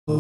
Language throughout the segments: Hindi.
ओम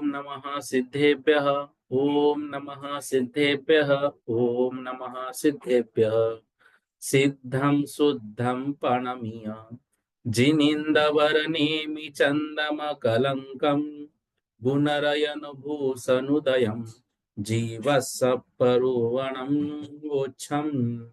नमः सिद्धेभ्यः। ओम नमः सिद्धेभ्यः। ओम नमः सिद्धेभ्यः। सिद्धं शुद्धं प्रणमीय जिनिन्दवरनेमि चन्दमकलङ्कं गुणरयनभूषणुदयं जीवसपरुवणं वोच्छम्।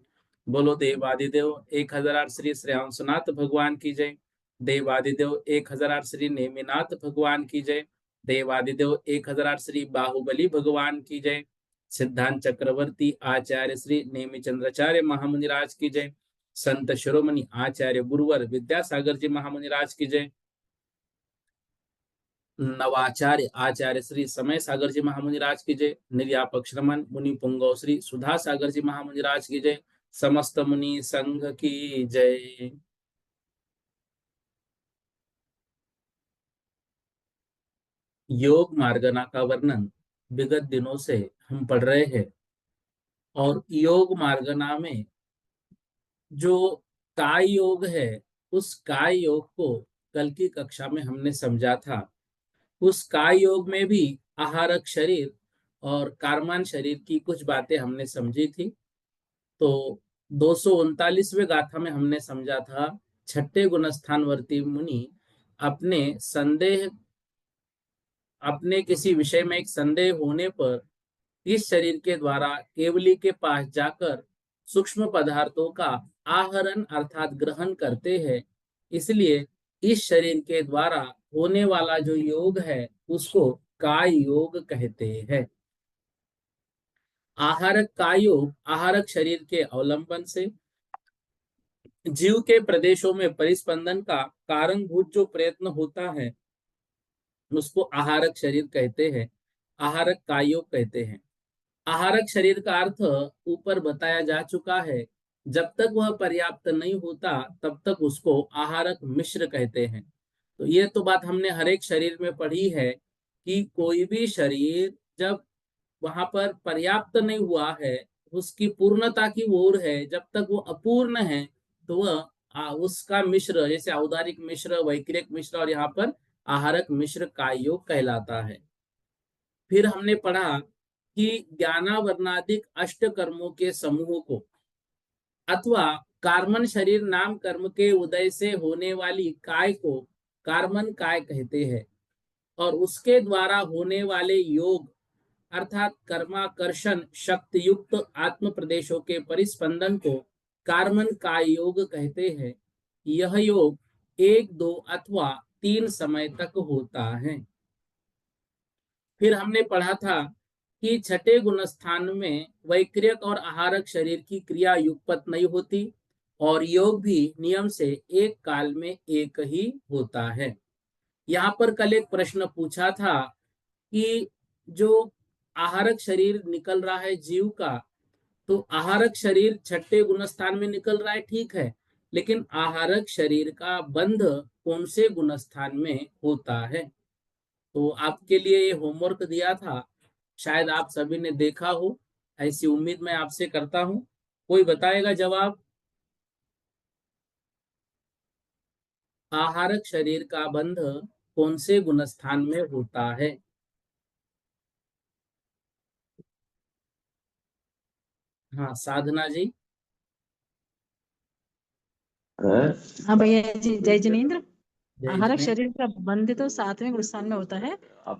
बोलो देवादिदेव 1008 श्री श्रेयांसनाथ भगवान की जय। देवादिदेव 1008 श्री नेमिनाथ भगवान की जय। देवादिदेव 1008 श्री बाहुबली भगवान की जय। सिद्धांत चक्रवर्ती आचार्य श्री नेमिचंद्राचार्य महामुनिराज की जय। संत शिरोमणि आचार्य गुरुवर विद्यासागर जी महामुनिराज की जय। नवाचार्य आचार्य श्री समय सागर जी महामुनिराज की जय। निर्यापक श्रमण मुनि पुंगव श्री सुधा सागर जी महामुनिराज की जय। समस्त मुनि संघ की जय। योग मार्गना का वर्णन विगत दिनों से हम पढ़ रहे हैं और योग मार्गना में जो काय योग है उस काय योग को कल की कक्षा में हमने समझा था। उस काय योग में भी आहारक शरीर और कारमान शरीर की कुछ बातें हमने समझी थी। तो 239वें गाथा में हमने समझा था छठे गुणस्थानवर्ती मुनि अपने संदेह अपने किसी विषय में एक संदेह होने पर इस शरीर के द्वारा केवली के पास जाकर सूक्ष्म पदार्थों का आहरण अर्थात ग्रहण करते हैं। इसलिए इस शरीर के द्वारा होने वाला जो योग है उसको काय योग कहते हैं। आहारक काय योग आहारक शरीर के अवलंबन से जीव के प्रदेशों में परिस्पंदन का कारणभूत जो प्रयत्न होता है उसको आहारक शरीर कहते हैं, आहारक काय योग कहते हैं। आहारक शरीर का अर्थ ऊपर बताया जा चुका है। जब तक वह पर्याप्त नहीं होता तब तक उसको आहारक मिश्र कहते हैं। तो ये तो बात हमने हर एक शरीर में पढ़ी है कि कोई भी शरीर जब वहां पर पर्याप्त नहीं हुआ है, उसकी पूर्णता की ओर है, जब तक वो अपूर्ण है तो वह उसका मिश्र जैसे औदारिक मिश्र, वैक्रिक मिश्र और यहाँ पर आहारक मिश्र का योग कहलाता है। फिर हमने पढ़ा कि ज्ञानावरणादिक अष्ट कर्मों के समूह को अथवा कार्मन शरीर नाम कर्म के उदय से होने वाली काय को कार्मन काय कहते हैं और उसके द्वारा होने वाले योग अर्थात कर्माकर्षण शक्ति युक्त आत्म प्रदेशों के परिस्पंदन को कार्मन काय योग कहते हैं। यह योग 1, 2 अथवा 3 समय तक होता है। फिर हमने पढ़ा था कि छठे गुण स्थान में वैक्रियक और आहारक शरीर की क्रिया युगपत नहीं होती और योग भी नियम से एक काल में एक ही होता है। यहाँ पर कल एक प्रश्न पूछा था कि जो आहारक शरीर निकल रहा है जीव का, तो आहारक शरीर छठे गुणस्थान में निकल रहा है, ठीक है, लेकिन आहारक शरीर का बंध कौन से गुणस्थान में होता है? तो आपके लिए ये होमवर्क दिया था, शायद आप सभी ने देखा हो, ऐसी उम्मीद मैं आपसे करता हूं। कोई बताएगा जवाब? आहारक शरीर का बंध कौन से गुणस्थान में होता है? हाँ साधना जी। हाँ भैया जी, जय जिनेन्द्र। जय आहारक जिनेन्द्र। शरीर का बंध तो 7वें गुणस्थान में होता है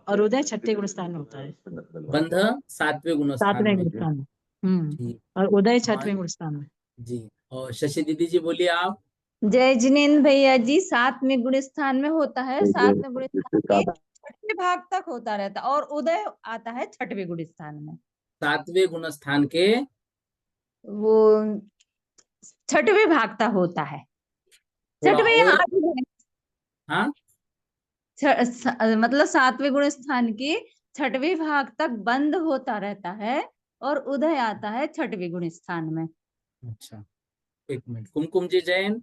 और उदय छठे गुणस्थान में होता है। बंध 7वें गुणस्थान 7वें में है। गुणस्थान में ठीक। और उदय हाँ 6वें गुणस्थान में। जी। और शशि दीदी जी बोलिए आप। जय जिनेन्द्र भैया जी, 7वें गुण स्थान में होता है। 7वें गुण स्थान के 6ठे भाग तक होता रहता और उदय आता है 6ठे गुण स्थान में। 7वें गुणस्थान के वो 6ठे भाग तक होता है। थोड़ा छठवें या और। आठवें? हाँ, मतलब सातवें गुण स्थान की छठवें भाग तक बंद होता रहता है और उदय आता है छठवें गुण स्थान में। अच्छा, एक मिनट। कुमकुम जी जैन,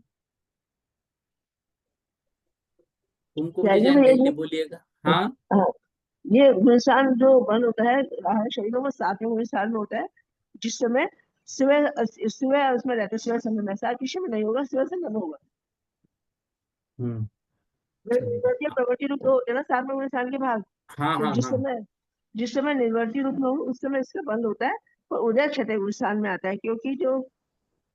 कुमकुम जी जाएगी जैन भैया जल्दी जी। बोलिएगा। हाँ, हाँ, ये गुणसान जो बंद होता है आहार शरीरों में सातवें गुणसान में होता है, जिस समय सुबह सुबह उसमें रहते, सुबह समय में, सात विषय में नहीं होगा, सुबह समय में होगा। चलिए। निर्वर्तीय प्रवृत्ति रूप होते हैं ना सातवें गुणसान के भाग। हाँ तो हाँ हाँ जिस समय निर्वर्ती रूप में हो उस समय इसका बंद होता है और उदय छठे गुणसान में आता है, क्योंकि जो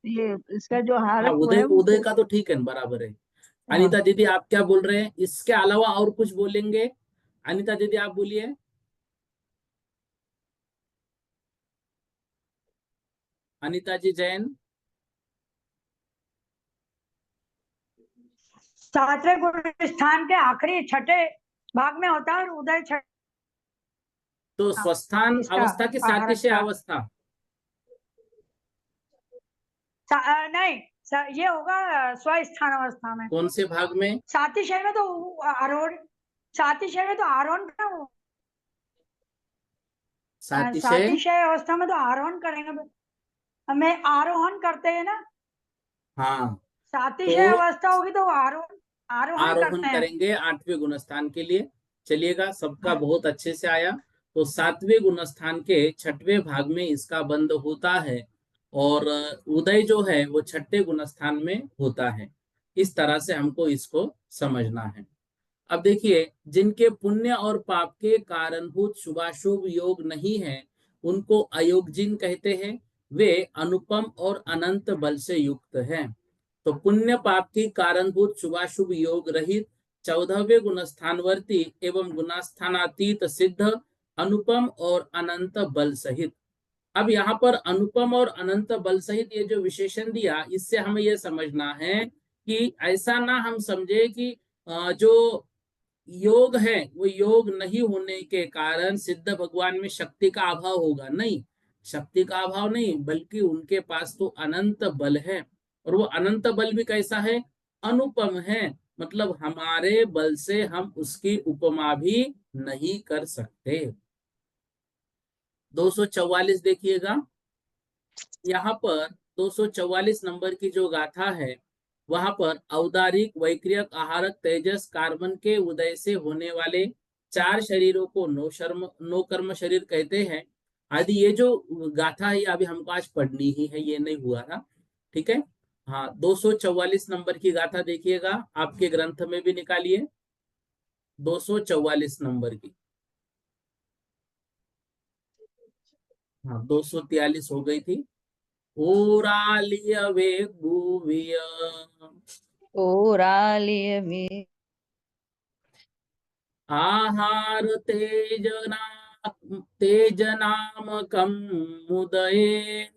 ये इसका जो हाँ, हारक वो उदय है वो उदय का तो ठीक है, बराबर है। हाँ। अनीता दीदी आप क्या बोल रहे हैं, इसके अलावा और कुछ बोलेंगे? अनीता दीदी आप बोलिए। अनीता जी जैन। सातवें गुण स्थान के आखिरी छठे भाग में होता है और उदय छठ तो स्वस्थान इसका अवस्था की आहारक सातिशय का अवस्था नहीं, ये होगा स्वस्थान अवस्था में। कौन से भाग में? सातिशय में तो आरोहण, सातिशय में तो आरोहण का सातिशय। सातिशय अवस्था में तो आरोहण करेंगे, हमें आरोहण करते हैं ना। हाँ, सातिशय तो अवस्था होगी तो आरोहण आरोहण आरोहण करते हैं। करेंगे 8वें गुणस्थान के लिए। चलिएगा, सबका हाँ, बहुत अच्छे से आया। तो 7वें गुणस्थान के 6वें भाग में इसका बंद होता है, और उदय जो है वो 6ठे गुणस्थान में होता है। इस तरह से हमको इसको समझना है। अब देखिए, जिनके पुण्य और पाप के कारणभूत शुभाशुभ योग नहीं है, उनको अयोगजिन कहते हैं। वे अनुपम और अनंत बल से युक्त हैं। तो पुण्य पाप की कारणभूत शुभाशुभ योग रहित 14वें गुणस्थानवर्ती एवं गुणस्थानातीत सिद्ध, अनुपम और अनंत बल सहित। अब यहाँ पर अनुपम और अनंत बल सहित ये जो विशेषण दिया, इससे हमें यह समझना है कि ऐसा ना हम समझे कि जो योग है वो योग नहीं होने के कारण सिद्ध भगवान में शक्ति का अभाव होगा। नहीं, शक्ति का अभाव नहीं, बल्कि उनके पास तो अनंत बल है। और वो अनंत बल भी कैसा है? अनुपम है। मतलब हमारे बल से हम उसकी उपमा भी नहीं कर सकते। 244 देखिएगा। यहाँ पर 244 नंबर की जो गाथा है, वहां पर औदारिक वैक्रियक आहारक तेजस कार्बन के उदय से होने वाले 4 शरीरों को नो कर्म शरीर कहते हैं। आदि ये जो गाथा है अभी हमको आज पढ़नी ही है, ये नहीं हुआ था। ठीक है। हाँ, 244 नंबर की गाथा देखिएगा, आपके ग्रंथ में भी निकालिए। 244 नंबर की। हाँ, 243 हो गई थी। ओरालिय वे गुविय ओरालिय में आहार तेजनामकं मुदये।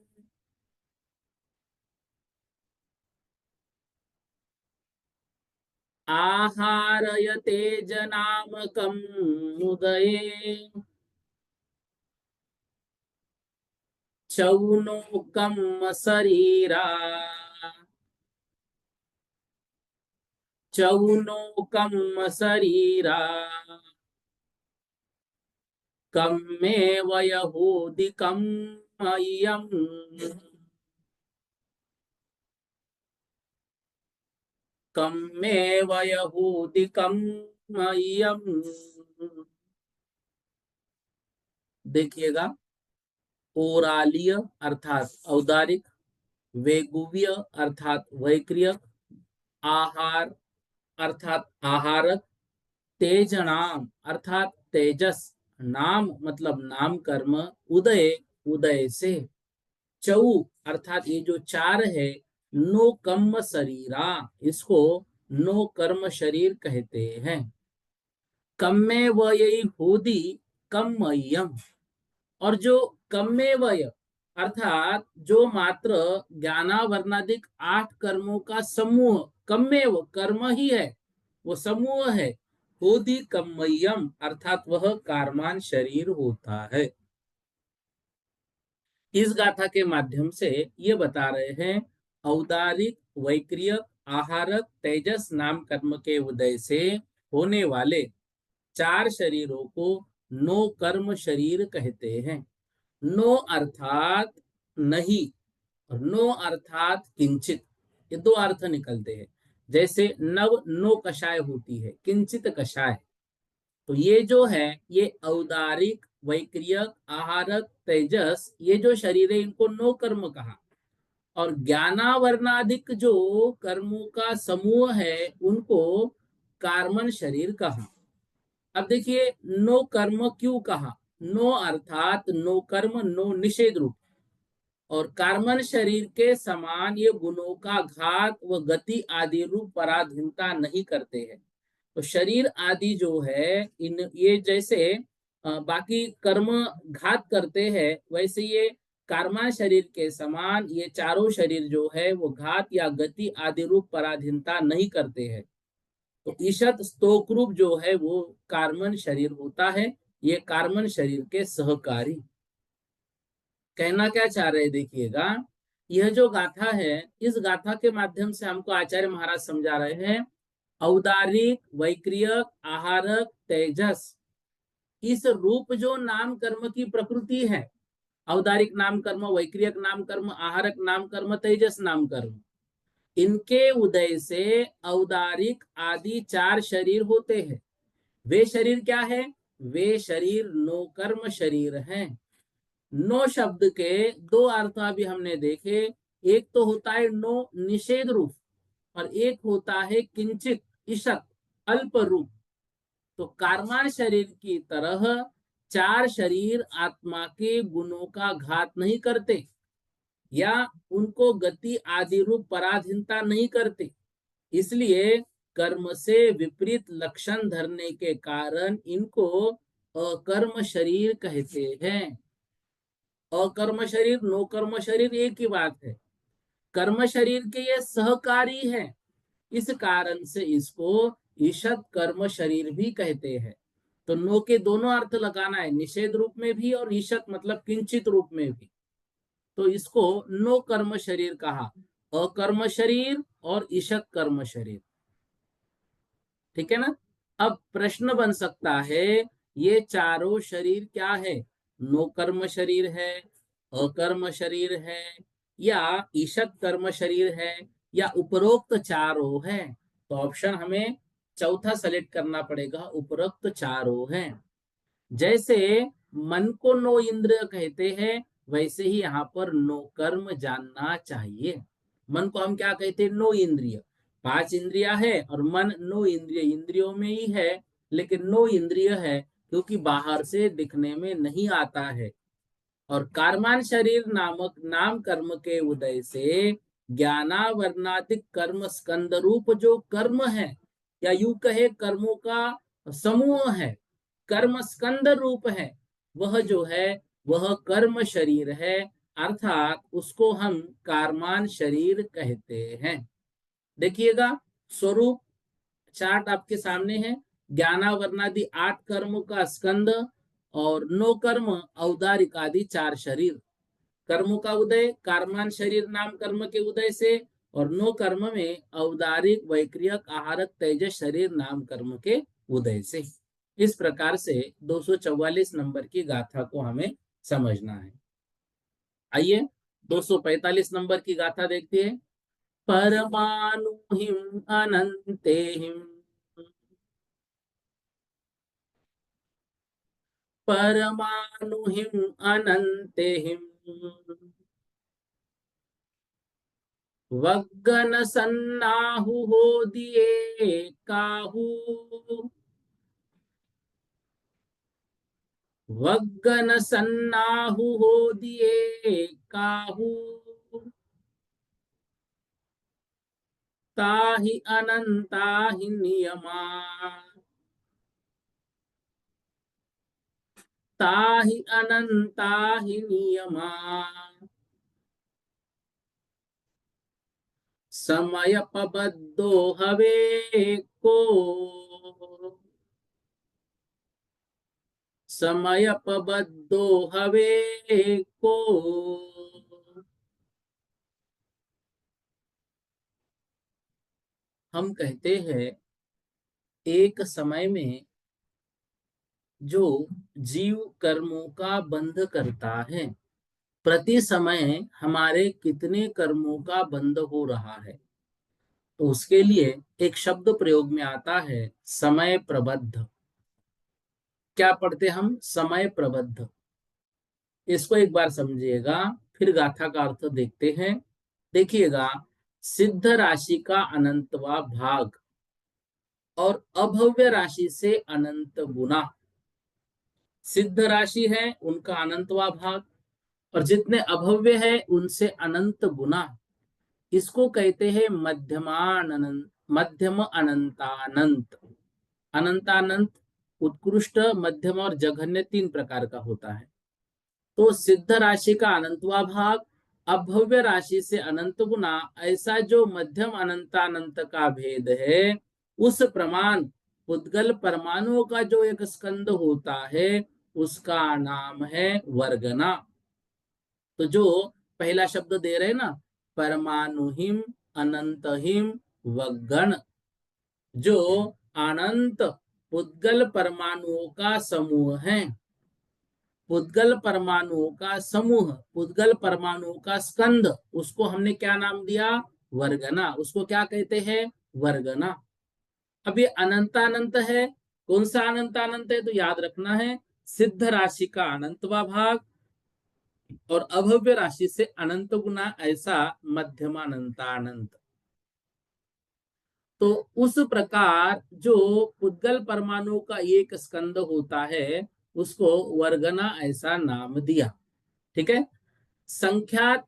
आहारय तेजनामकं मुदये। चौनोकं शरीरा चौनोकं शरीरा कम मे वयहूदिकं मह्यम्। कम मे वयहूदिकं मह्यम्। देखिएगा, ओरालीय अर्थात औदारिक, वेगुव्य अर्थात वैक्रियक, आहार अर्थात आहारक, तेजनाम अर्थात तेजस, नाम मतलब नाम कर्म, उदय उदय से, चौ अर्थात ये जो 4 है, नो कर्म शरीरा, इसको नो कर्म शरीर कहते हैं। कम्मे वयी होदी कम्मय्यम। और जो कम्मेवय अर्थात जो मात्र ज्ञानावरणादिक 8 कर्मों का समूह, कम्मेव कर्म ही है, वो समूह है। होदी कम्मय्यम अर्थात वह कार्मान शरीर होता है। इस गाथा के माध्यम से ये बता रहे हैं औदारिक, वैक्रियक, आहारक तेजस नाम कर्म के उदय से होने वाले 4 शरीरों को नो कर्म शरीर कहते हैं। नो अर्थात नहीं और नो अर्थात किंचित, ये दो अर्थ निकलते हैं। जैसे नव नो कषाय होती है, किंचित कषाय। तो ये जो है ये औदारिक, वैक्रियक, आहारक, तेजस, ये जो शरीर है इनको नो कर्म कहा। और ज्ञानावरणाधिक जो कर्मों का समूह है उनको कार्मन शरीर कहा। अब देखिए नो कर्म क्यों कहा? नो अर्थात नो कर्म, नो निषेध रूप। और कार्मन शरीर के समान ये गुणों का घात व गति आदि रूप पराधीनता नहीं करते हैं। तो शरीर आदि जो है इन ये जैसे बाकी कर्म घात करते हैं, वैसे ये कार्मा शरीर के समान ये चारों शरीर जो है वो घात या गति आदि रूप पराधीनता नहीं करते हैं। तो ईशत स्तोक रूप जो है वो कार्मन शरीर होता है, ये कार्मन शरीर के सहकारी। कहना क्या चाह रहे देखिएगा, यह जो गाथा है इस गाथा के माध्यम से हमको आचार्य महाराज समझा रहे हैं औदारिक, वैक्रियक, आहारक, तेजस, इस रूप जो नाम कर्म की प्रकृति है, औदारिक नाम कर्म, वैक्रियक नाम कर्म, आहारक नाम कर्म, तेजस नाम कर्म, इनके उदय से औदारिक आदि 4 शरीर होते हैं। वे शरीर क्या है? वे शरीर नो कर्म शरीर हैं। नो शब्द के 2 अर्थ अभी हमने देखे। एक तो होता है नो निषेध रूप और एक होता है किंचित, ईशत, अल्प रूप। तो कार्मान शरीर की तरह 4 शरीर आत्मा के गुणों का घात नहीं करते या उनको गति आदि रूप पराधीनता नहीं करते। इसलिए कर्म से विपरीत लक्षण धरने के कारण इनको अकर्म शरीर कहते हैं। अकर्म शरीर, नो कर्म शरीर एक ही बात है। कर्म शरीर के ये सहकारी है, इस कारण से इसको ईशत कर्म शरीर भी कहते हैं। तो नो के दोनों अर्थ लगाना है, निषेध रूप में भी और ईशत मतलब किंचित रूप में भी। तो इसको नो कर्म शरीर कहा, अकर्म शरीर और ईशत कर्म शरीर। ठीक है ना? अब प्रश्न बन सकता है ये चारों शरीर क्या है? नो कर्म शरीर है, अकर्म शरीर है, या ईशत कर्म शरीर है, या उपरोक्त चारों है? तो ऑप्शन हमें चौथा सेलेक्ट करना पड़ेगा, उपरोक्त चारों है। जैसे मन को नो इंद्रिय कहते हैं, वैसे ही यहाँ पर नो कर्म जानना चाहिए। मन को हम क्या कहते हैं? नो इंद्रिय। 5 इंद्रिया है और मन नो इंद्रिय, इंद्रियों में ही है लेकिन नो इंद्रिय है क्योंकि बाहर से दिखने में नहीं आता है। और कार्मान शरीर नामक नाम कर्म के उदय से ज्ञानावरणाधिक कर्म स्कंद रूप जो कर्म है, या यूं कहे कर्मों का समूह है, कर्म स्कंद रूप है, वह जो है वह कर्म शरीर है, अर्थात उसको हम कार्मान शरीर कहते हैं। देखिएगा स्वरूप चार्ट आपके सामने है। ज्ञानावरणादि 8 कर्म का स्कंद और 9 कर्म औदारिक आदि 4 शरीर। कर्मों का उदय कार्मान शरीर नाम कर्म के उदय से, और 9 कर्म में औदारिक, वैक्रियक, आहारक, तेजस शरीर नाम कर्म के उदय से। इस प्रकार से 244 नंबर की गाथा को हमें समझना है। आइए 245 नंबर की गाथा देखते हैं। परमाणु हिम अनंते हिम, परमाणु हिम अनंते हिम, वग्गन सन्नाहु हो दिए काहू, वग्गन सन्नाहु हो दिए काहू, ताहि अनंता ही नियमा, ताहि अनंता ही नियमा, समय पबद्धो हवे को, समय पबद्धो हवे को, हम कहते हैं एक समय में जो जीव कर्मों का बंध करता है, प्रति समय हमारे कितने कर्मों का बंध हो रहा है, तो उसके लिए एक शब्द प्रयोग में आता है समय प्रबद्ध। क्या पढ़ते हम? समय प्रबद्ध। इसको एक बार समझिएगा, फिर गाथा का अर्थ देखते हैं। देखिएगा, सिद्ध राशि का अनंतवा भाग और अभव्य राशि से अनंत गुना। सिद्ध राशि है उनका अनंतवा भाग, और जितने अभव्य है उनसे अनंत गुना। इसको कहते हैं मध्यमानंत, मध्यम अनंतानंत। अनंतानंत उत्कृष्ट, मध्यम और जघन्य 3 प्रकार का होता है। तो सिद्ध राशि का अनंतवा भाग, अभव्य राशि से अनंत गुना, ऐसा जो मध्यम अनंतानंत का भेद है, उस प्रमाण पुद्गल परमाणुओं का जो एक स्कंद होता है, उसका नाम है वर्गना। तो जो पहला शब्द दे रहे ना, परमाणुहिम अनंतहिम वगण, जो अनंत पुद्गल परमाणुओं का समूह है, पुद्गल परमाणुओं का समूह, पुद्गल परमाणुओं का स्कंद, उसको हमने क्या नाम दिया? वर्गना। उसको क्या कहते हैं? वर्गना। अब ये अनंतानंत है। कौन सा अनंतानंत है? तो याद रखना है, सिद्ध राशि का अनंतवा भाग और अभव्य राशि से अनंत गुना, ऐसा मध्यमानंतानंत। तो उस प्रकार जो पुद्गल परमाणु का एक स्कंद होता है, उसको वर्गना ऐसा नाम दिया। ठीक है। संख्यात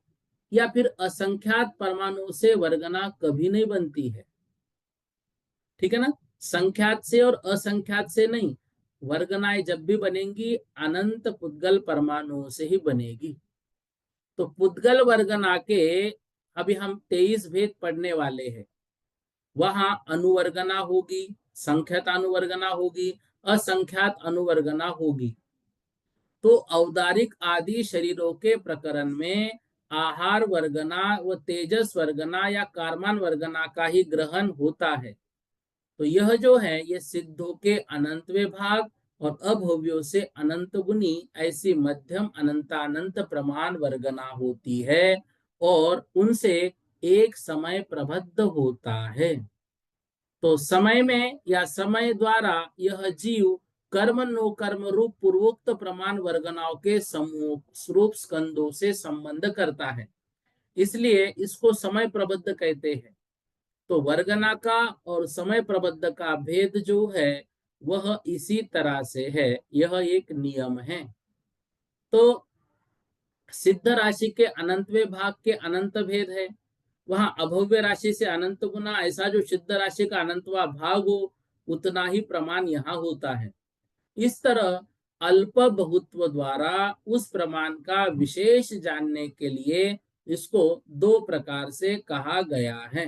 या फिर असंख्यात परमाणु से वर्गना कभी नहीं बनती है। ठीक है ना। संख्यात से और असंख्यात से नहीं, वर्गनाएं जब भी बनेंगी अनंत पुद्गल परमाणुओं से ही बनेगी। तो पुद्गल वर्गना के अभी हम 23 भेद पढ़ने वाले हैं। वहां अनुवर्गना होगी, संख्यात अनुवर्गना होगी, असंख्यात अनुवर्गना होगी। तो औदारिक आदि शरीरों के प्रकरण में आहार वर्गना व तेजस वर्गना या कार्मान वर्गना का ही ग्रहण होता है। तो यह जो है, ये सिद्धों के अनंतवे भाग और अभव्यों से अनंत गुनी, ऐसी मध्यम अनंतानंत प्रमाण वर्गना होती है और उनसे एक समय प्रबद्ध होता है। तो समय में या समय द्वारा यह जीव कर्म नो कर्म रूप पूर्वोक्त प्रमाण वर्गनाओं के समूह स्वरूप स्कंदों से संबंध करता है, इसलिए इसको समय प्रबद्ध कहते हैं। तो वर्गना का और समय प्रबद्ध का भेद जो है वह इसी तरह से है, यह एक नियम है। तो सिद्ध राशि के अनंतवे भाग के अनंत भेद है, वहां अभव्य राशि से अनंत गुना, ऐसा जो सिद्ध राशि का अनंतवा भाग हो उतना ही प्रमाण यहाँ होता है। इस तरह अल्प बहुत्व द्वारा उस प्रमाण का विशेष जानने के लिए इसको 2 प्रकार से कहा गया है।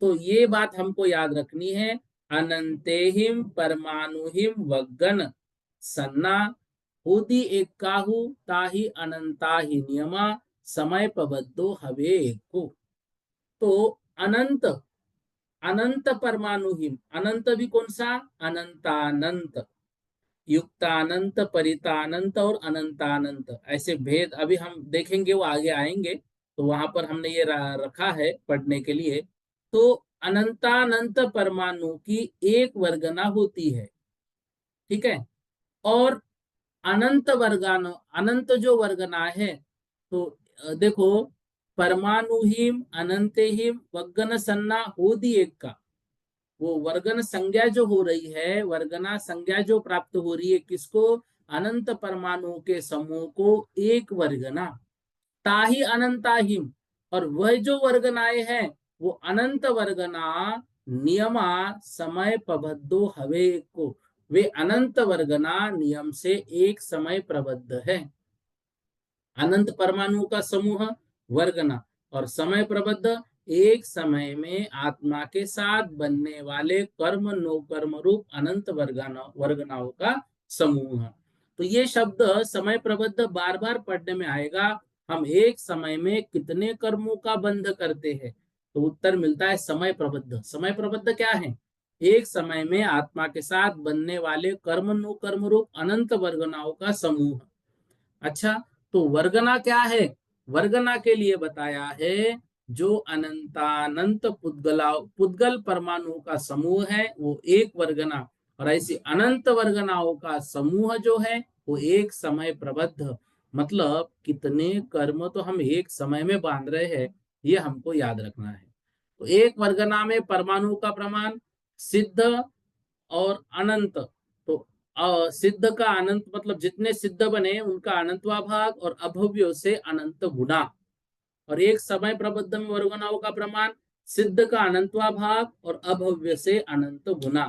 तो ये बात हमको याद रखनी है, अनंतेहिम परमाणुहिम वग्गन सन्ना होदी एक काहू ताही अनंता ही नियमा समय पबद्धो हवे को। तो अनंत, अनंत परमाणुहिम, अनंत भी कौन सा? अनंतानंत, युक्तानंत, परितानंत और अनंतानंत, ऐसे भेद अभी हम देखेंगे, वो आगे आएंगे, तो वहां पर हमने ये रखा है पढ़ने के लिए। तो अनंतानंत परमाणु की एक वर्गना होती है। ठीक है। और अनंत वर्गान, अनंत जो वर्गना है, तो देखो, परमाणुहीम अनंतहीम वग्गन सन्ना होदी एक का, वो वर्गन संज्ञा जो हो रही है, वर्गना संज्ञा जो प्राप्त हो रही है किसको? अनंत परमाणुओं के समूह को एक वर्गना। ताही अनंताहिम, और वह जो वर्गनाएं हैं वो अनंत वर्गना नियमा समय प्रबद्धो हवे को, वे अनंत वर्गना नियम से एक समय प्रबद्ध है। अनंत परमाणुओं का समूह वर्गना और समय प्रबद्ध, एक समय में आत्मा के साथ बनने वाले कर्म नो कर्म रूप अनंत वर्गनाओं का समूह। तो ये शब्द समय प्रबद्ध बार बार पढ़ने में आएगा। हम एक समय में कितने कर्मों का बंध करते हैं, तो उत्तर मिलता है समय प्रबद्ध। समय प्रबद्ध क्या है? एक समय में आत्मा के साथ बनने वाले कर्म रूप अनंत वर्गनाओं का समूह। अच्छा, तो वर्गना क्या है? वर्गना के लिए बताया है जो अनंतानंत पुद्गल परमाणुओं का समूह है वो एक वर्गना, और ऐसी अनंत वर्गनाओं का समूह जो है वो एक समय प्रबद्ध। मतलब कितने कर्म तो हम एक समय में बांध रहे हैं, ये हमको याद रखना है। तो एक वर्गना में परमाणु का प्रमाण सिद्ध और अनंत। तो सिद्ध का अनंत मतलब जितने सिद्ध बने उनका अनंतवा भाग और अभव्य से अनंत गुना। और एक समय प्रबद्ध में वर्गनाओं का प्रमाण सिद्ध का अनंतवा भाग और अभव्य से अनंत गुना।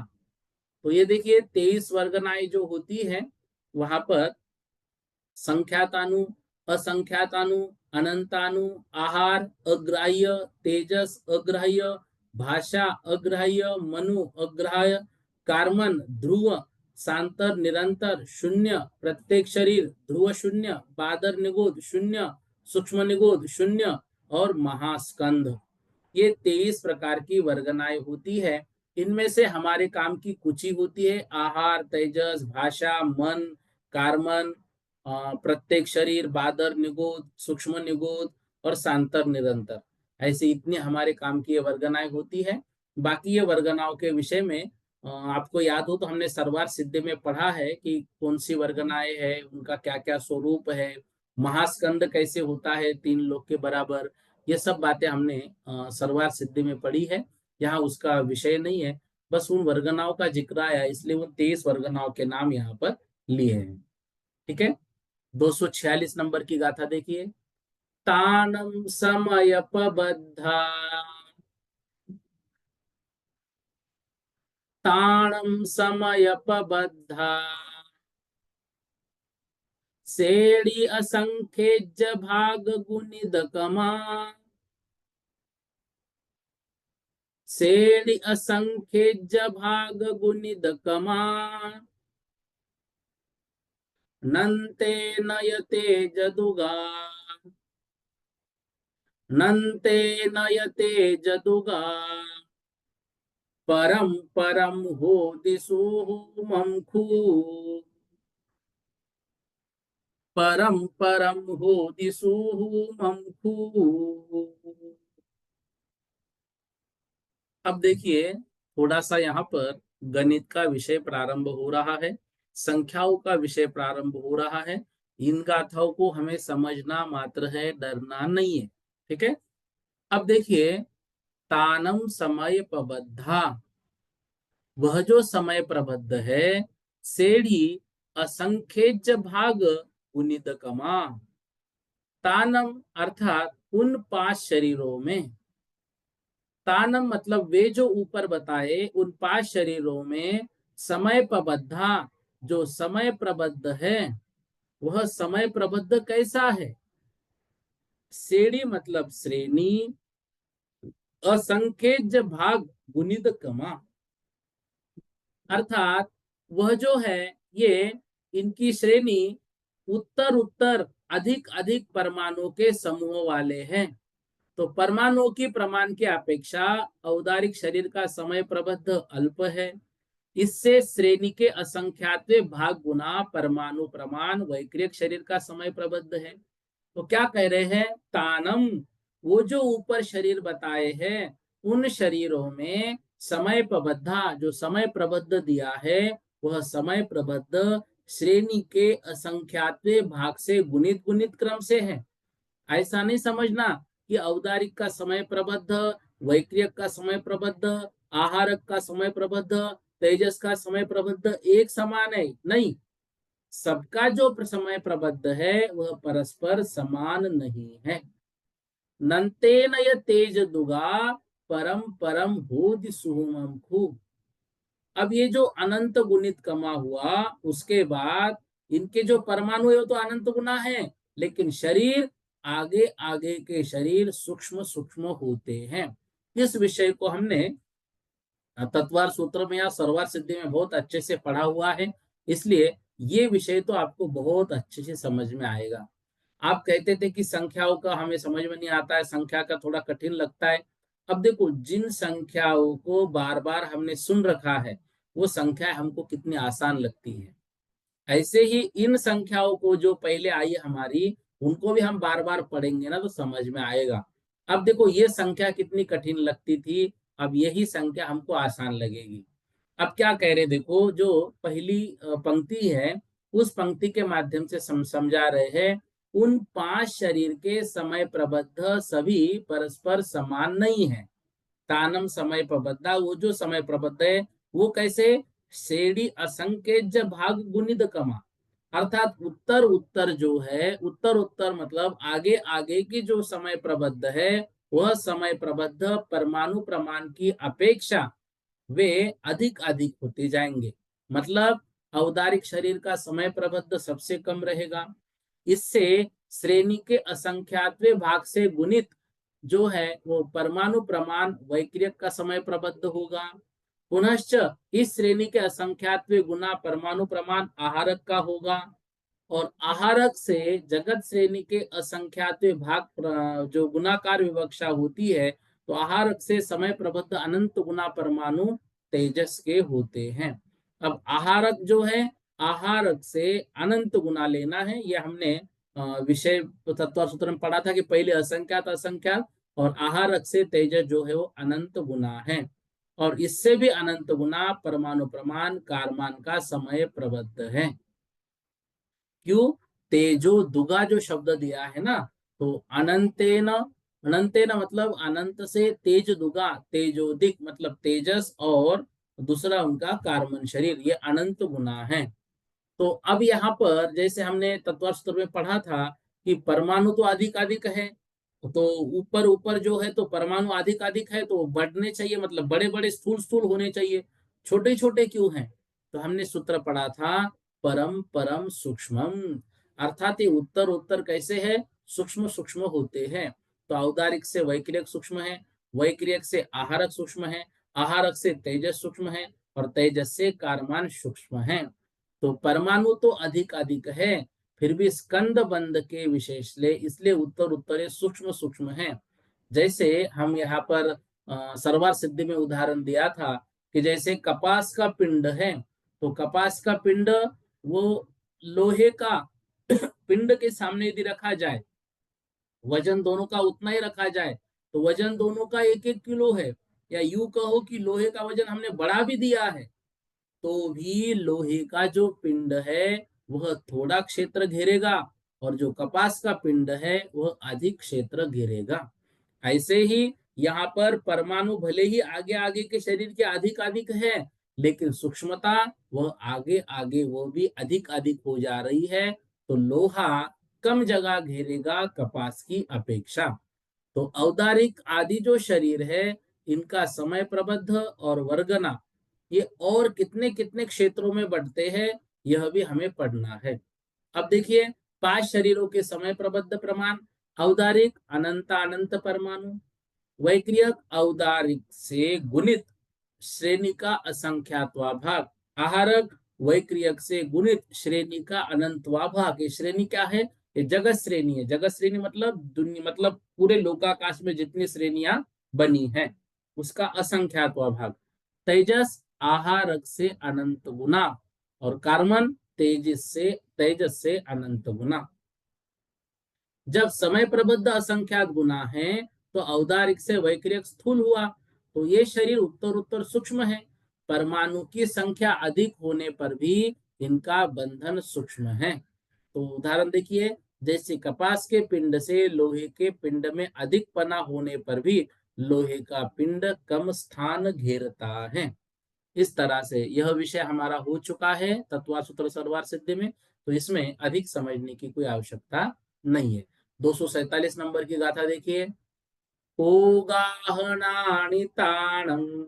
तो ये देखिए 23 वर्गनाएं जो होती है वहां पर संख्यातानु, असंख्यातानु, अनंतानु, आहार अग्राह्य, तेजस अग्राह्य, भाषा अग्राह्य, मनु अग्राह्य, कार्मन ध्रुव, सांतर निरंतर शून्य, प्रत्येक शरीर ध्रुव शून्य, बादर निगोद शून्य, सूक्ष्म निगोद शून्य और महास्कंध। ये 23 प्रकार की वर्गनाएं होती है। इनमें से हमारे काम की कुछ ही होती है, आहार, तेजस, भाषा, मन, कार्मन, प्रत्येक शरीर, बादर निगोद, सूक्ष्म निगोद और सांतर निरंतर। ऐसे इतनी हमारे काम की ये वर्गनाएं होती है। बाकी ये वर्गनाओं के विषय में आपको याद हो तो हमने सर्वार सिद्धि में पढ़ा है कि कौन सी वर्गनाएं है, उनका क्या क्या स्वरूप है, महास्कंद कैसे होता है 3 लोक के बराबर। ये सब बातें हमने सर्वार सिद्धि में पढ़ी है, यहाँ उसका विषय नहीं है। बस उन वर्गनाओं का जिक्र आया इसलिए उन 23 वर्गनाओं के नाम यहाँ पर लिए हैं। ठीक है, 246 नंबर की गाथा देखिए। तानम समयपबद्धा, ताणं समयपबद्धा, सेड़ी असंख्येज्य भाग गुणिदकमा, सेड़ी असंख्येज्य भाग गुणिदकमा, नन्ते नयते जदुगा, नन्ते नयते जदुगा, परम परम हो दिशु ममखू, परम परम हो दिशु ममखू। अब देखिए थोड़ा सा यहाँ पर गणित का विषय प्रारंभ हो रहा है, संख्याओं का विषय प्रारंभ हो रहा है। इन गाथाओं को हमें समझना मात्र है, डरना नहीं है। ठीक है, अब देखिए तानम समय प्रबद्धा, वह जो समय प्रबद्ध है, सेड़ी असंख्येज्य भाग गुणिदकमा, तानम अर्थात उन 5 शरीरों में, तानम मतलब वे जो ऊपर बताए उन 5 शरीरों में समय प्रबद्धा, जो समय प्रबद्ध है वह समय प्रबद्ध कैसा है? श्रेणी मतलब श्रेणी, असंख्येज्य भाग गुणिदकमा, अर्थात वह जो है ये इनकी श्रेणी उत्तर उत्तर अधिक अधिक परमाणु के समूह वाले हैं। तो परमाणु की प्रमाण की अपेक्षा औदारिक शरीर का समय प्रबद्ध अल्प है, इससे श्रेणी के असंख्यात भाग गुना परमाणु प्रमाण वैक्रिक शरीर का समय प्रबद्ध है। तो क्या कह रहे हैं? तानम, वो जो ऊपर शरीर बताए हैं उन शरीरों में समय प्रबद्धा, जो समय प्रबद्ध दिया है वह समय प्रबद्ध श्रेणी के असंख्यात भाग से गुणित गुणित क्रम से है। ऐसा नहीं समझना कि औदारिक का समय प्रबद्ध, वैक्रियक का समय प्रबद्ध, आहारक का समय प्रबद्ध, तेजस का समय प्रबद्ध एक समान है, नहीं। सबका जो समय प्रबद्ध है वह परस्पर समान नहीं है। नंतेन य तेज दुगा परम परम हो दिशुमखु। अब ये जो अनंत गुणित कमा हुआ उसके बाद इनके जो परमाणु है वो तो अनंत गुना है, लेकिन शरीर आगे आगे के शरीर सूक्ष्म सूक्ष्म होते हैं। इस विषय को हमने तत्वार सूत्र में या सर्वार सिद्धि में बहुत अच्छे से पढ़ा हुआ है, इसलिए ये विषय तो आपको बहुत अच्छे से समझ में आएगा। आप कहते थे कि संख्याओं का हमें समझ में नहीं आता है, संख्या का थोड़ा कठिन लगता है, अब देखो, जिन संख्याओं को बार बार हमने सुन रखा है वो संख्या हमको कितनी आसान लगती है, ऐसे ही इन संख्याओं को जो पहले आई हमारी, उनको भी हम बार बार पढ़ेंगे ना तो समझ में आएगा। अब देखो, ये संख्या कितनी कठिन लगती थी, अब यही संख्या हमको आसान लगेगी। अब क्या कह रहे, देखो जो पहली पंक्ति है उस पंक्ति के माध्यम से समझा रहे हैं, उन 5 शरीर के समय प्रबद्ध सभी परस्पर समान नहीं है। तानम समय प्रबद्धा, वो जो समय प्रबद्ध है वो कैसे, श्रेणी असंख्य भाग गुणित कमा, अर्थात उत्तर उत्तर जो है, उत्तर उत्तर मतलब आगे आगे की जो समय प्रबद्ध है, वह समय प्रबद्ध परमाणु प्रमाण की अपेक्षा वे अधिक अधिक होते जाएंगे। मतलब औदारिक शरीर का समय प्रबद्ध सबसे कम रहेगा, इससे श्रेणी के असंख्यातवें भाग से गुणित जो है वो परमाणु प्रमाण वैक्रियक का समय प्रबद्ध होगा। पुनश्च इस श्रेणी के असंख्यातवें गुना परमाणु प्रमाण आहारक का होगा, और आहारक से जगत श्रेणी के असंख्यातवें भाग जो गुणाकार विवक्षा होती है, तो आहारक से समय प्रबद्ध अनंत गुना परमाणु तेजस के होते हैं। अब आहारक जो है, आहारक से अनंत गुना लेना है, यह हमने विषय तत्व सूत्र में पढ़ा था कि पहले असंख्यात असंख्यात और आहारक से तेजस जो है वो अनंत गुना है, और इससे भी अनंत गुना परमाणु प्रमाण कारमान का समय प्रबद्ध है। क्यों, तेजो दुगा जो शब्द दिया है ना, तो अनंतेन, अनंतेन मतलब अनंत से तेज दुगा, तेजोदिक मतलब तेजस, और दूसरा उनका कार्बन शरीर, ये अनंत गुना है। तो अब यहाँ पर जैसे हमने तत्वास्त्र में पढ़ा था कि परमाणु तो अधिक अधिक है, तो ऊपर ऊपर जो है तो परमाणु अधिक अधिक है तो बढ़ने चाहिए, मतलब बड़े बड़े स्थूल स्थूल होने चाहिए, छोटे छोटे क्यों हैं? तो हमने सूत्र पढ़ा था परम परम सूक्ष्मम, अर्थात ये उत्तर उत्तर कैसे है, सूक्ष्म सूक्ष्म होते हैं। तो औदारिक से वैक्रियक सूक्ष्म है, वैक्रियक से आहारक सूक्ष्म है, आहारक से तेजस सूक्ष्म है, और तेजस से कारमान सूक्ष्म है। तो परमाणु तो अधिक अधिक है, फिर भी स्कंद बंध के विशेष ले, इसलिए उत्तर उत्तर सूक्ष्म सूक्ष्म है। जैसे हम यहाँ पर सर्वार सिद्धि में उदाहरण दिया था कि जैसे कपास का पिंड है, तो कपास का पिंड वो लोहे का पिंड के सामने यदि रखा जाए, वजन दोनों का उतना ही रखा जाए, तो वजन दोनों का 1-1 किलो है, या यूं कहो कि लोहे का वजन हमने बढ़ा भी दिया है, तो भी लोहे का जो पिंड है वह थोड़ा क्षेत्र घेरेगा, और जो कपास का पिंड है वह अधिक क्षेत्र घेरेगा। ऐसे ही यहाँ पर परमाणु भले ही आगे आगे के शरीर के अधिक अधिक है, लेकिन सूक्ष्मता वह आगे आगे वो भी अधिक अधिक हो जा रही है, तो लोहा कम जगह घेरेगा कपास की अपेक्षा। तो औदारिक आदि जो शरीर है, इनका समय प्रबद्ध और वर्गना ये और कितने कितने क्षेत्रों में बढ़ते हैं, यह भी हमें पढ़ना है। अब देखिए, 5 शरीरों के समय प्रबद्ध प्रमाण, औदारिक अनंत अनंत परमाणु, वैक्रियक औदारिक से गुणित श्रेणी का असंख्यातवा भाग, आहारक वैक्रियक से गुणित श्रेणी का अनंतवा भाग। ये श्रेणी क्या है, ये जगत श्रेणी है। जगत श्रेणी मतलब दुनिया, मतलब पूरे लोकाकाश में जितनी श्रेणियां बनी है उसका असंख्यातवा भाग। तेजस आहारक से अनंत गुना, और कार्बन तेजस से अनंत गुना। जब समय प्रबद्ध असंख्यात गुना है तो औदारिक से वैक्रियक स्थूल हुआ, तो ये शरीर उत्तर उत्तर सूक्ष्म है, परमाणु की संख्या अधिक होने पर भी इनका बंधन सूक्ष्म है। तो उदाहरण देखिए, जैसे कपास के पिंड से लोहे के पिंड में अधिक पना होने पर भी लोहे का पिंड कम स्थान घेरता है। इस तरह से यह विषय हमारा हो चुका है तत्वा सूत्र सर्वार सिद्धि में, तो इसमें अधिक समझने की कोई आवश्यकता नहीं है। 247 नंबर की गाथा देखिए, ओगाहनानि ताणम,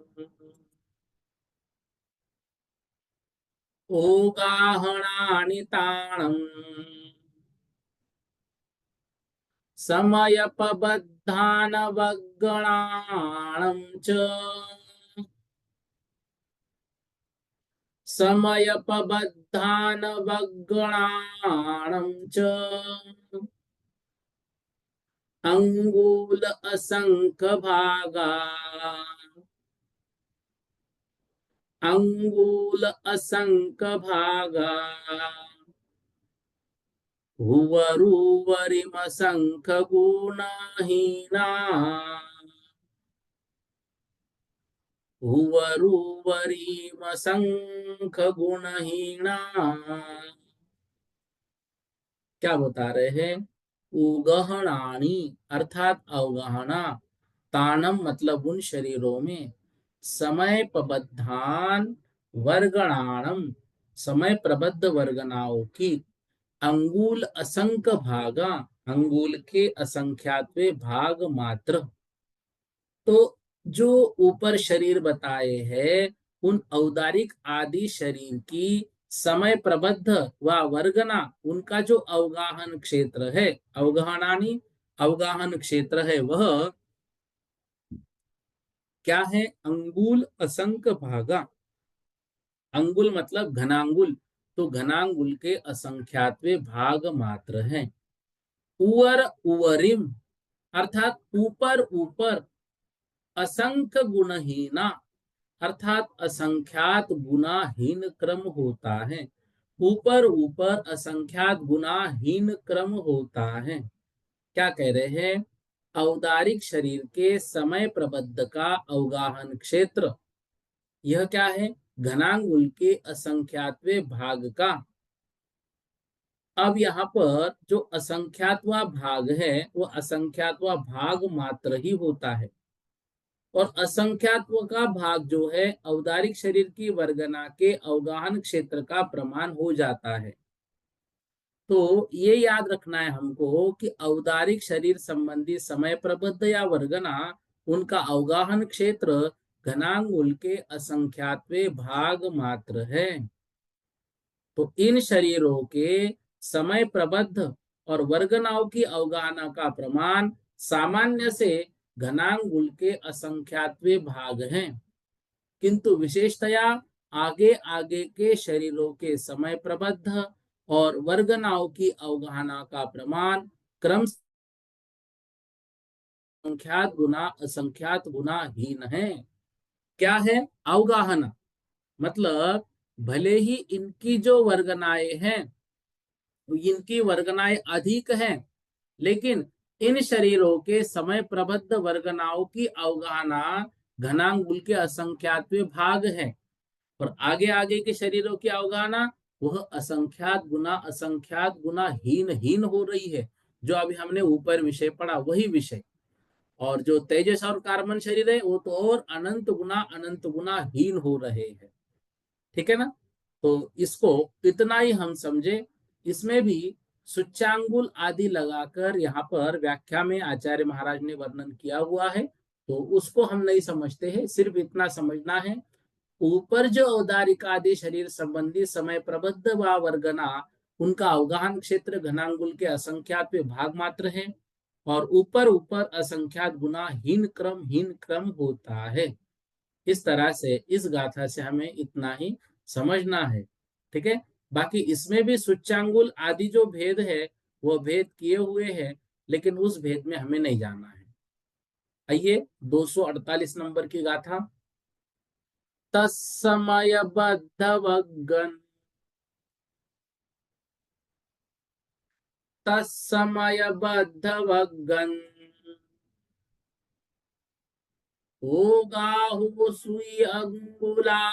ओगाहनानि ताणम समयपबद्धानवगणाणं च, समयपबद्धानवगणाणं च अंगुल असंख्य भागा, अंगुल असंख्य भागा, हुवरुवरिम असंख्य गुणहीना, हुवरुवरिम असंख्य गुणहीना। क्या बता रहे हैं? उगहणानी अर्थात अवगाहना, तानम मतलब उन शरीरों में, समय प्रबद्धान वर्गणाणम समय प्रबद्ध वर्गनाओं की, अंगुल असंख्य भागा अंगुल के असंख्यात्वे भाग मात्र। तो जो ऊपर शरीर बताए हैं उन औदारिक आदि शरीर की समय प्रबद्ध व वर्गना उनका जो अवगाहन क्षेत्र है, अवगाहनानी अवगाहन क्षेत्र है, वह क्या है? अंगुल असंख्य भागा। अंगुल मतलब घनांगुल, तो घनांगुल के असंख्यात्वे भाग मात्र है। उवर उवरिम अर्थात ऊपर ऊपर, असंख्य गुणहीना अर्थात असंख्यात गुनाहीन क्रम होता है। ऊपर ऊपर असंख्यात गुनाहीन क्रम होता है। क्या कह रहे हैं? औदारिक शरीर के समय प्रबद्ध का अवगाहन क्षेत्र, यह क्या है? घनांगुल के असंख्यातवे भाग का। अब यहाँ पर जो असंख्यातवा भाग है वह असंख्यातवा भाग मात्र ही होता है, और असंख्यात्व का भाग जो है औदारिक शरीर की वर्गना के अवगाहन क्षेत्र का प्रमाण हो जाता है। तो ये याद रखना है हमको कि औदारिक शरीर संबंधी समय प्रबद्ध या वर्गना उनका अवगाहन क्षेत्र घनांगुल के असंख्यात्वे भाग मात्र है। तो इन शरीरों के समय प्रबद्ध और वर्गनाओं की अवगाहना का प्रमाण सामान्य से घनांगुल के असंख्यात्वे भाग हैं, किंतु विशेषतया आगे आगे के शरीरों के समय प्रबद्ध और वर्गनाओं की अवगाहना का प्रमाण क्रम संख्यात गुना असंख्यात गुना हीन है। क्या है? अवगाहना मतलब भले ही इनकी जो वर्गनाएं हैं इनकी वर्गनाएं अधिक हैं, लेकिन इन शरीरों के समय प्रबद्ध वर्गनाओं की अवगाहना घनांगुल के असंख्यात्वे भाग है, और आगे आगे के शरीरों की अवगाहना वह असंख्यात गुना हीन हीन हो रही है। जो अभी हमने ऊपर विषय पढ़ा वही विषय। और जो तेजस और कार्बन शरीर है वो तो और अनंत गुना हीन हो रहे हैं। ठीक है ना? तो इसको इतना ही हम समझे। इसमें भी सुच्चांगुल आदि लगाकर यहाँ पर व्याख्या में आचार्य महाराज ने वर्णन किया हुआ है, तो उसको हम नहीं समझते हैं। सिर्फ इतना समझना है, ऊपर जो औदारिक आदि शरीर संबंधी समय प्रबद्ध व वर्गना उनका अवगाहन क्षेत्र घनांगुल के असंख्यात भाग मात्र है, और ऊपर ऊपर असंख्यात गुना हीन क्रम होता है। इस तरह से इस गाथा से हमें इतना ही समझना है। ठीक है? बाकी इसमें भी सुच्चांगुल आदि जो भेद है वो भेद किए हुए हैं, लेकिन उस भेद में हमें नहीं जाना है। आइए 248 नंबर की गाथा। तत्समयबद्धवगन् तत्समयबद्धवगन् ओगाहु सुई अंगुला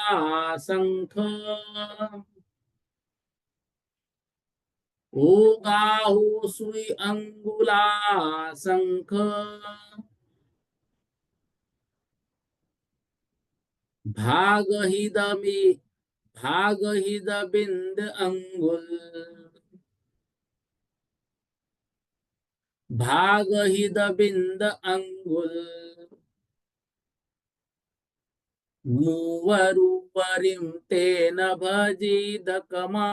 संख ओगाहु सुई अंगुला संख भागहिदमि भागहिद बिंद अंगुल भागहिद बिंद अंगुल मूवरुवरिं तेन भजिद कमा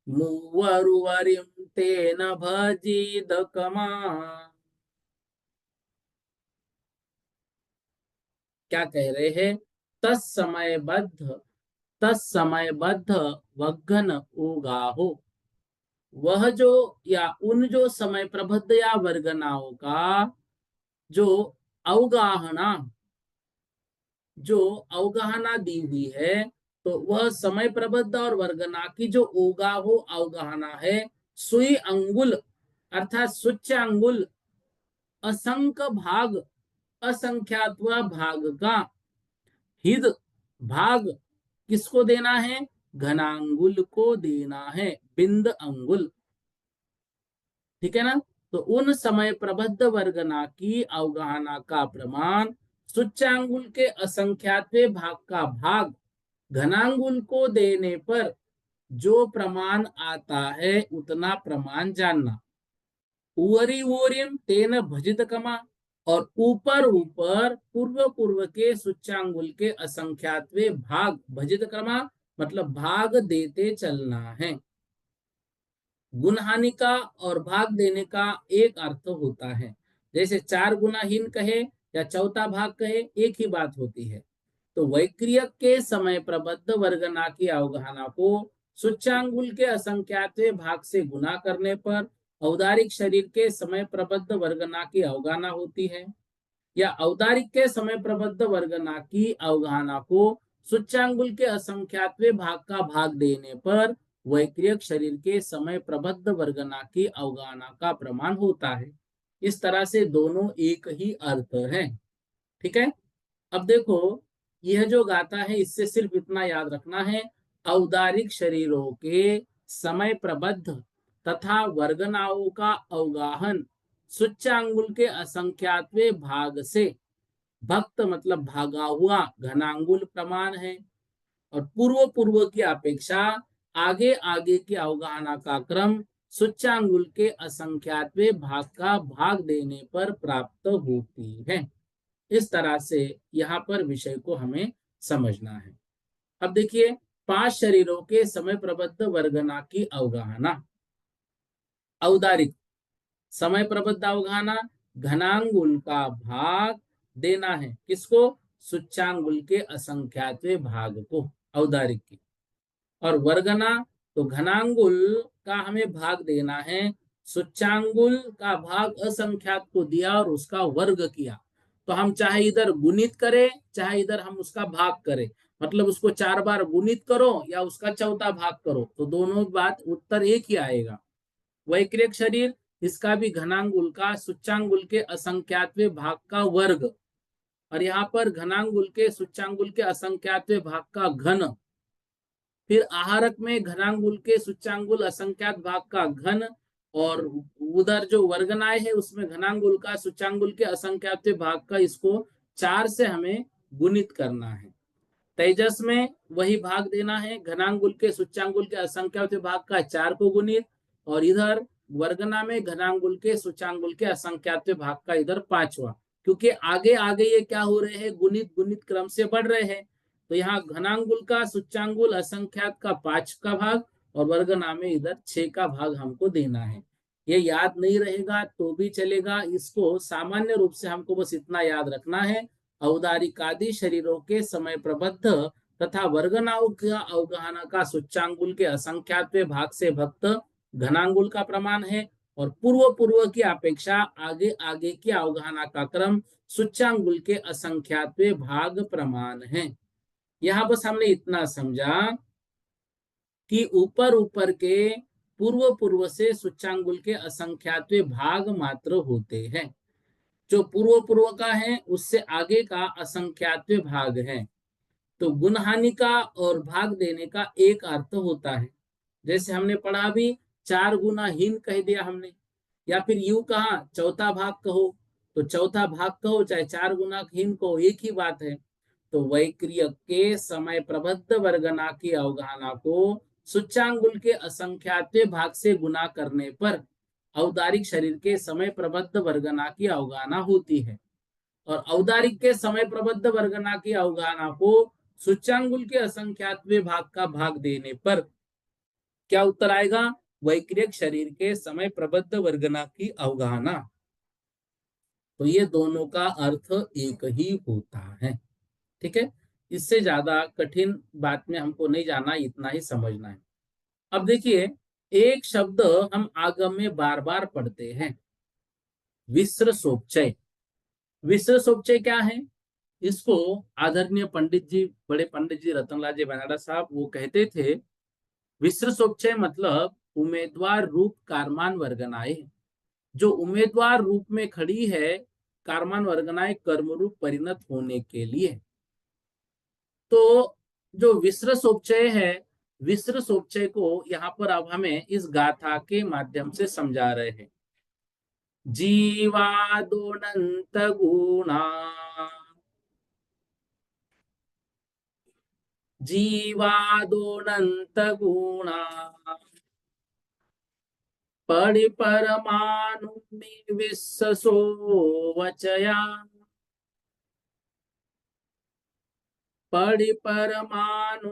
मूवरुवरिं तेन भजिद कमा। क्या कह रहे हैं? तत्समयबद्ध वग्घन उगाहो वह जो या उन जो समय प्रबद्ध या वर्गनाओं का जो अवगाहना दी हुई है, तो वह समय प्रबद्ध और वर्गना की जो ओगाहो अवगाहना है, सुई अंगुल अर्थात सूच्यांगुल असंख्य भाग असंख्यात्व भाग का हिद भाग किसको देना है? घनांगुल को देना है, बिंद अंगुल। ठीक है ना? तो उन समय प्रबद्ध वर्गना की अवगाहना का प्रमाण सूच्यांगुल के असंख्यात्वे भाग का भाग घनांगुल को देने पर जो प्रमाण आता है उतना प्रमाण जानना। उवरी ओरिम तेन भजित कमा, और ऊपर ऊपर पूर्व के सूच्यांगुल के असंख्यात्वे भाग भजित कमा मतलब भाग देते चलना है। गुणहानि का और भाग देने का एक अर्थ होता है। जैसे 4 गुणाहीन कहे या चौथा भाग कहे, एक ही बात होती है। तो वैक्रियक के समय प्रबद्ध वर्गना की अवगाहना को सूच्यांगुल के असंख्यात्वे भाग से गुना करने पर औदारिक शरीर के समय प्रबद्ध वर्गना की अवगाहना होती है, या औदारिक के समय प्रबद्ध वर्गना की अवगाहना को सूच्यांगुल के असंख्यात्वे भाग का भाग देने पर वैक्रियक शरीर के समय प्रबद्ध वर्गना की अवगाहना का प्रमाण होता है। इस तरह से दोनों एक ही अर्थ है। ठीक है। अब देखो, यह जो गाथा है इससे सिर्फ इतना याद रखना है, औदारिक शरीरों के समय प्रबद्ध तथा वर्गनाओं का अवगाहन सूच्यांगुल के असंख्यात्वे भाग से भक्त मतलब भागा हुआ घनांगुल प्रमाण है, और पूर्व की अपेक्षा आगे आगे की अवगाहना का क्रम सूच्यांगुल के असंख्यात्वे भाग का भाग देने पर प्राप्त होती है। इस तरह से यहाँ पर विषय को हमें समझना है। अब देखिए, 5 शरीरों के समय प्रबद्ध वर्गना की अवगाहना। औदारिक समय प्रबद्ध अवगाहना घनांगुल का भाग देना है, किसको? सूच्यांगुल के असंख्यात्वे भाग को, औदारिक की। और वर्गना तो घनांगुल का हमें भाग देना है, सूच्यांगुल का भाग असंख्यात को दिया और उसका वर्ग किया। तो हम चाहे इधर गुणित करें चाहे इधर हम उसका भाग करें, मतलब उसको 4 बार गुणित करो या उसका चौथा भाग करो, तो दोनों बात उत्तर एक ही आएगा। वैक्रियक शरीर, इसका भी घनांगुल का सूच्यांगुल के असंख्यात्वे भाग का वर्ग, और यहाँ पर घनांगुल के सूच्यांगुल के असंख्यात्वे भाग का घन। फिर आहारक में घनांगुल के सूच्यांगुल असंख्यात भाग का घन, और उधर जो वर्गनाय है उसमें घनांगुल का सूच्यांगुल के असंख्यात भाग का, इसको 4 से हमें गुणित करना है। तेजस में वही भाग देना है, घनांगुल के सूच्यांगुल के असंख्यात भाग का 4 को गुणित, और इधर वर्गना में घनांगुल के सूच्यांगुल के असंख्यात भाग का इधर 5वां, क्योंकि आगे आगे ये क्या हो रहे हैं, गुणित गुणित क्रम से बढ़ रहे हैं। तो यहाँ घनांगुल का सूच्यांगुल असंख्यात का 5 का भाग और वर्गना में इधर 6 का भाग हमको देना है। ये याद नहीं रहेगा तो भी चलेगा, इसको सामान्य रूप से हमको बस इतना याद रखना है, औदारिकादि शरीरों के समय प्रबद्ध तथा वर्गनाओं का अवगाहना का सूच्यांगुल के असंख्यात्वे भाग से भक्त घनांगुल का प्रमाण है, और पूर्व की अपेक्षा आगे आगे की अवगाहना का क्रम सूच्यांगुल के असंख्यात्वे भाग प्रमाण है। यहाँ बस हमने इतना समझा कि ऊपर के पूर्व से सूच्यांगुल के असंख्यात्वे भाग मात्र होते हैं। जो पूर्व का है उससे आगे का असंख्यात्वे भाग है। तो गुणहानि का और भाग देने का एक अर्थ होता है। जैसे हमने पढ़ा भी 4 गुना हीन कह दिया हमने, या फिर यूं कहा चौथा भाग कहो, तो चौथा भाग कहो चाहे 4 गुना हीन कहो, एक ही बात है। तो वैक्रियक के समय प्रबद्ध वर्गना की अवगाहना को सूच्यांगुल के असंख्यात्वे भाग से गुना करने पर औदारिक शरीर के समय प्रबद्ध वर्गना की अवगाहना होती है, और औदारिक के समय प्रबद्ध वर्गना की अवगाहना को सूच्यांगुल के असंख्यात्वे भाग का भाग देने पर क्या उत्तर आएगा? वैक्रियक शरीर के समय प्रबद्ध वर्गना की अवगाहना। तो ये दोनों का अर्थ एक ही होता है। ठीक है, इससे ज्यादा कठिन बात में हमको नहीं जाना, इतना ही समझना है। अब देखिए, एक शब्द हम आगम में बार बार पढ़ते हैं, विसृसोपचय। विसृसोपचय क्या है? इसको आदरणीय पंडित जी, बड़े पंडित जी रतनलाल जी बनारस साहब, वो कहते थे विसृसोपचय मतलब उम्मीदवार रूप कारमान वर्गनाएं, जो उम्मीदवार रूप में खड़ी है कारमान वर्गनाएं कर्म रूप परिणत होने के लिए। तो जो विसृसोपचय है, विसृसोपचय को यहाँ पर अब हमें इस गाथा के माध्यम से समझा रहे हैं। जीवादोनंत गुणा, जीवादोनंत गुणा, परिपरमाणु विश्वसो वचया, परिपरमाणु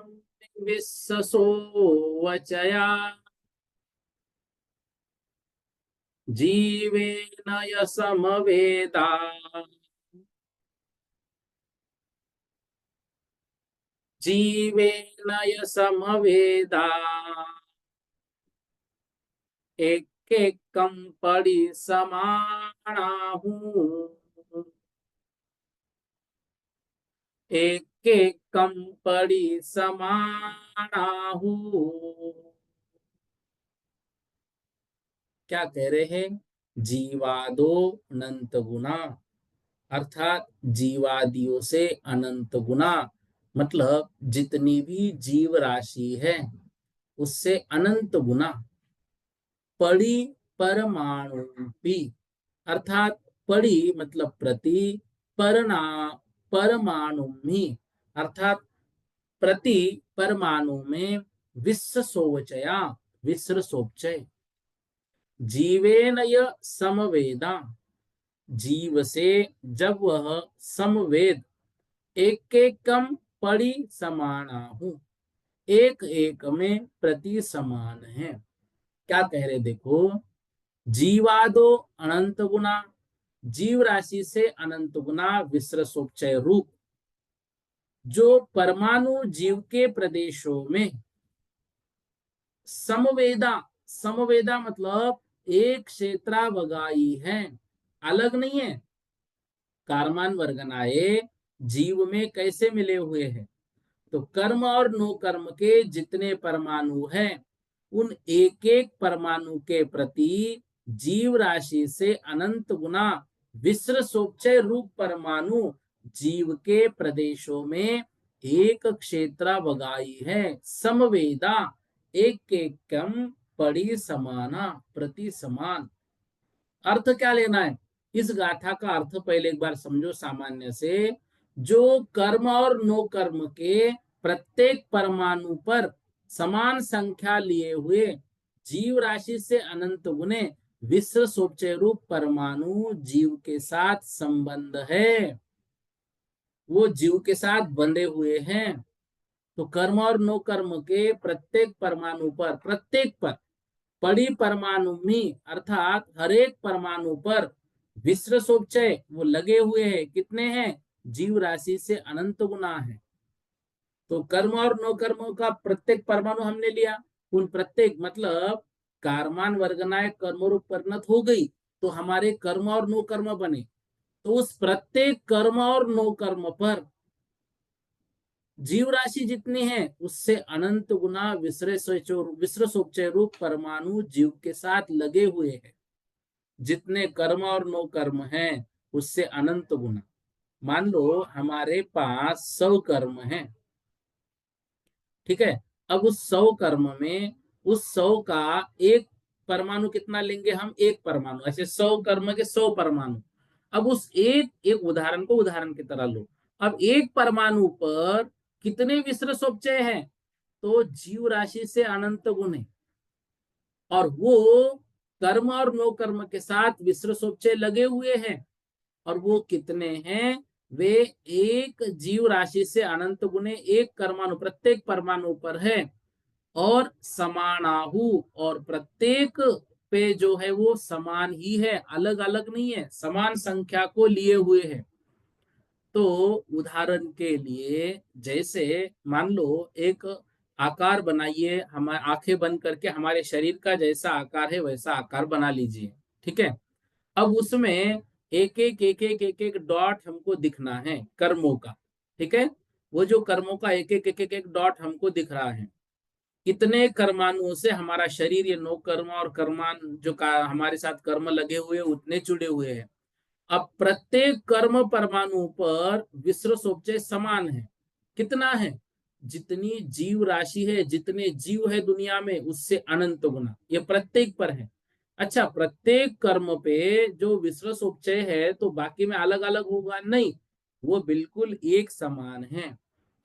विश्वसो वचया, जीवेन समवेदा, जीवेन समवेदा, एक एकम परिसमाणाहु, एक एकम परिसमाणाहु। क्या कह रहे हैं? जीवादो अनंत गुना, अर्थात जीवादियों से अनंत गुना, मतलब जितनी भी जीव राशि है उससे अनंत गुना। पड़ी परमाणुपी, अर्थात पड़ी मतलब प्रति, परना परमाणुमि अर्थात प्रति परमाणु में, विश्वसोवचया विसृसोपचय, जीवेन य समवेदा, जीव से जब वह समवेद, एक एकम पड़ी समानाहु, एक एक में प्रति समान है। क्या कह रहे देखो, जीवादो अनंत गुना, जीव राशि से अनंत गुना विसृसोपचय रूप, जो परमाणु जीव के प्रदेशों में समवेदा, समवेदा मतलब एक क्षेत्रावगाई है, अलग नहीं है। कारमान वर्गनाए जीव में कैसे मिले हुए हैं? तो कर्म और नो कर्म के जितने परमाणु हैं उन एक एक परमाणु के प्रति जीव राशि से अनंत गुना विसृसोपचय रूप परमाणु जीव के प्रदेशों में एक क्षेत्रावगाई है, समवेदा, एक एकम पड़ी समाना, प्रति समान। अर्थ क्या लेना है? इस गाथा का अर्थ पहले एक बार समझो सामान्य से। जो कर्म और नो कर्म के प्रत्येक परमाणु पर समान संख्या लिए हुए जीव राशि से अनंत गुने विसृसोपचय रूप परमाणु जीव के साथ संबंध है, वो जीव के साथ बंधे हुए हैं। तो कर्म और नो कर्म के प्रत्येक परमाणु पर, प्रत्येक पर पड़ी परमाणु में, अर्थात हर एक परमाणु पर विसृसोपचय वो लगे हुए हैं। कितने हैं? जीव राशि से अनंत गुना है। तो कर्म और नो कर्मों का प्रत्येक परमाणु हमने लिया, उन प्रत्येक मतलब कारमान वर्गनाएं कर्म रूप परिणत हो गई तो हमारे कर्म और नो कर्म बने। तो उस प्रत्येक कर्म और नो कर्म पर जीव राशि जितनी है उससे अनंत गुना विसृसोपचय रूप परमाणु जीव के साथ लगे हुए हैं। जितने कर्म और नो कर्म हैं उससे अनंत गुना। मान लो हमारे पास 100 कर्म हैं, ठीक है। अब उस 100 कर्म में उस 100 का एक परमाणु कितना लेंगे हम? एक परमाणु। ऐसे 100 कर्म के 100 परमाणु। अब उस एक उदाहरण को उदाहरण की तरह लो। अब एक परमाणु पर कितने विसृसोपचय हैं? तो जीव राशि से अनंत गुण है, और वो कर्म और नो कर्म के साथ विसृसोपचय लगे हुए हैं। और वो कितने हैं? वे एक जीव राशि से अनंत गुणे एक परमाणु प्रत्येक परमाणु पर है, और समानाहु, और प्रत्येक पे जो है वो समान ही है, अलग अलग नहीं है, समान संख्या को लिए हुए है। तो उदाहरण के लिए जैसे मान लो एक आकार बनाइए, हमारे आंखें बंद करके हमारे शरीर का जैसा आकार है वैसा आकार बना लीजिए। ठीक है, अब उसमें एक एक डॉट हमको दिखना है कर्मों का। ठीक है, वो जो कर्मों का एक एक डॉट हमको दिख रहा है, कितने कर्मानुओं से हमारा शरीर, ये 9 कर्म और कर्मान जो हमारे साथ कर्म लगे हुए उतने जुड़े हुए हैं। अब प्रत्येक कर्म परमाणु पर विश्व सोपचय समान है। कितना है? जितनी जीव राशि है, जितने जीव है दुनिया में, उससे अनंत गुना ये प्रत्येक पर है। अच्छा, प्रत्येक कर्म पे जो विश्व सोपचय है तो बाकी में अलग अलग होगा? नहीं, वो बिल्कुल एक समान है।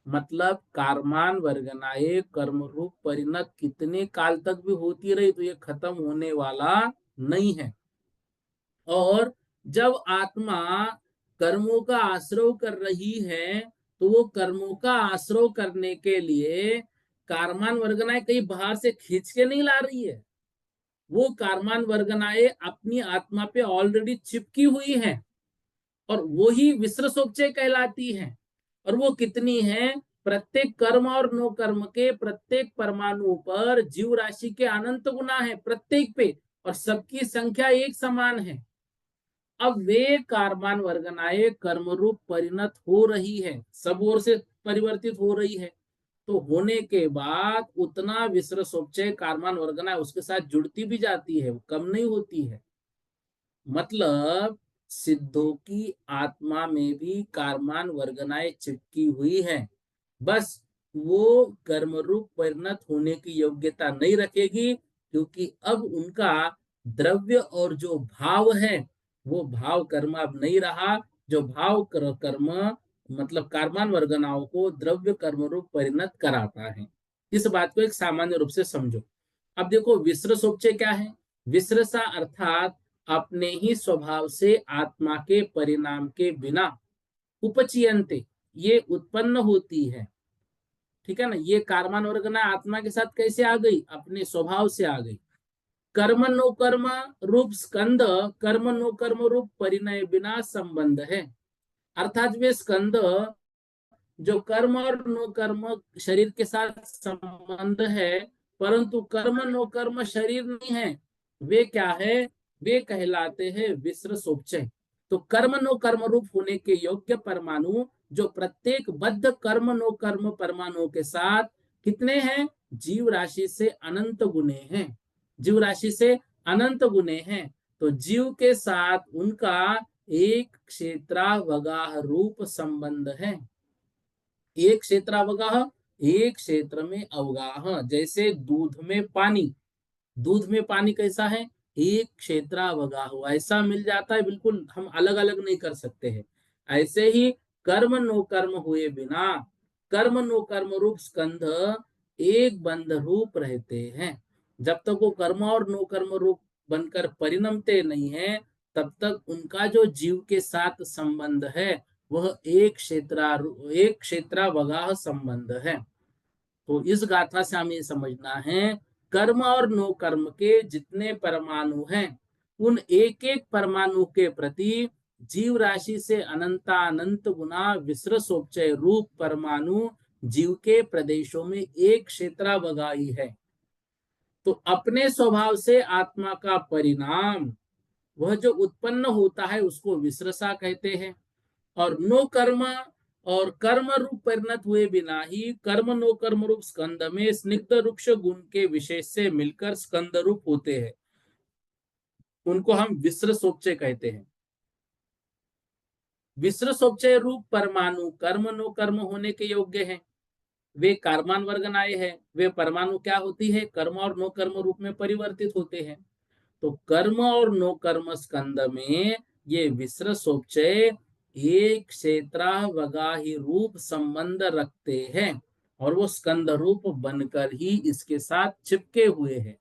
मतलब कारमान वर्गनाए कर्म रूप परिणत कितने काल तक भी होती रही तो ये खत्म होने वाला नहीं है। और जब आत्मा कर्मों का आश्रय कर रही है तो वो कर्मों का आश्रय करने के लिए कारमान वर्गनाएं कहीं बाहर से खींच के नहीं ला रही है। वो कारमान वर्गनाएं अपनी आत्मा पे ऑलरेडी चिपकी हुई है और वो ही विश्व सोपचय कहलाती है। और वो कितनी है? प्रत्येक कर्म और नो कर्म के प्रत्येक परमाणु पर जीव राशि के अनंत गुना है प्रत्येक पे, और सबकी संख्या एक समान है। अब वे कारमान वर्गनाएं कर्म रूप परिणत हो रही है, सब ओर से परिवर्तित हो रही है। तो होने के बाद उतना विश्व सोपचय कारमान वर्गनाएं उसके साथ जुड़ती भी जाती है, कम नहीं होती है। मतलब सिद्धों की आत्मा में भी कारमान वर्गनाएं चिपकी हुई है, बस वो कर्म रूप परिणत होने की योग्यता नहीं रखेगी, क्योंकि अब उनका द्रव्य और जो भाव है वो भाव कर्म अब नहीं रहा। जो भाव कर्म मतलब कारमान वर्गनाओं को द्रव्य कर्म रूप परिणत कराता है। इस बात को एक सामान्य रूप से समझो। अब देखो विश्व सोपचय क्या है? विश्रसा अर्थात अपने ही स्वभाव से आत्मा के परिणाम के बिना उपचयन्ते, ये उत्पन्न होती है। ठीक है ना, ये कारमान वर्गना आत्मा के साथ कैसे आ गई? अपने स्वभाव से आ गई। कर्म नो कर्म रूप स्कंद, कर्म नो कर्म रूप परिणय बिना संबंध है। अर्थात वे स्कंद जो कर्म और नो कर्म शरीर के साथ संबंध है, परंतु कर्म नो कर्म शरीर नहीं है। वे क्या है? वे कहलाते हैं विश्व सोपचय। तो कर्म नो कर्म रूप होने के योग्य परमाणु जो प्रत्येक बद्ध कर्म नो कर्म परमाणु के साथ कितने हैं? जीव राशि से अनंत गुने हैं। जीव राशि से अनंत गुने हैं। तो जीव के साथ उनका एक क्षेत्रावगाह रूप संबंध है। एक क्षेत्रावगाह, एक क्षेत्र में अवगाह। जैसे दूध में पानी, दूध में पानी कैसा है? एक क्षेत्रावगाह, ऐसा मिल जाता है, बिल्कुल हम अलग अलग नहीं कर सकते हैं। ऐसे ही कर्म नो कर्म हुए बिना कर्म नो कर्म रूप स्कंध एक बंध रूप रहते हैं। जब तक वो कर्म और नो कर्म रूप बनकर परिणमते नहीं है, तब तक उनका जो जीव के साथ संबंध है वह एक क्षेत्रावगाह संबंध है। तो इस गाथा से हमें समझना है, कर्म और नो कर्म के जितने परमाणु हैं उन एक एक परमाणु के प्रति जीव राशि से अनंतानंत गुना विश्व सोपचय रूप परमाणु जीव के प्रदेशों में एक क्षेत्रावगाही है। तो अपने स्वभाव से आत्मा का परिणाम वह जो उत्पन्न होता है उसको विश्रसा कहते हैं। और नो कर्म और कर्म रूप परिणत हुए बिना ही कर्म नो कर्म रूप स्कंद में स्निग्ध रुक्ष गुण के विशेष से मिलकर स्कंद रूप होते हैं, उनको हम विश्र सोपचय कहते हैं। विश्र सोपचय रूप परमाणु कर्म नो कर्म होने के योग्य हैं। वे कारमान वर्गनाए हैं। वे परमाणु क्या होती है? कर्म और नो कर्म रूप में परिवर्तित होते हैं। तो कर्म और नो कर्म स्कंद में ये विश्र सोपचय एक क्षेत्रावगाही रूप संबंध रखते हैं और वो स्कंद रूप बनकर ही इसके साथ चिपके हुए हैं।